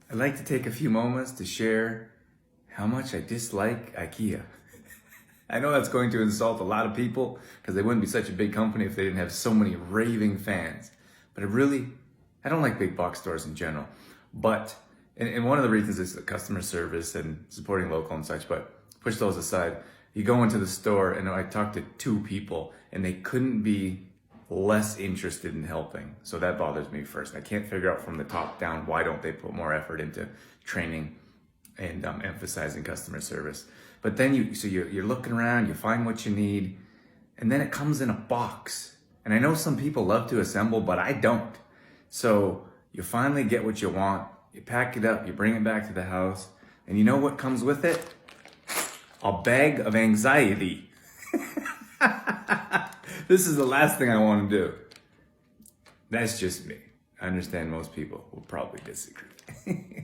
I'd like to take a few moments to share how much I dislike IKEA. I know that's going to insult a lot of people because they wouldn't be such a big company if they didn't have so many raving fans. But I don't like big box stores in general. But, and one of the reasons is the customer service and supporting local and such, but push those aside. You go into the store and I talked to two people and they couldn't be less interested in helping. So that bothers me first. I can't figure out from the top down, why don't they put more effort into training and emphasizing customer service. But then you're looking around, you find what you need, and then it comes in a box. And I know some people love to assemble, but I don't. So you finally get what you want, you pack it up, you bring it back to the house, and you know what comes with it? A bag of anxiety. This is the last thing I want to do. That's just me. I understand most people will probably disagree.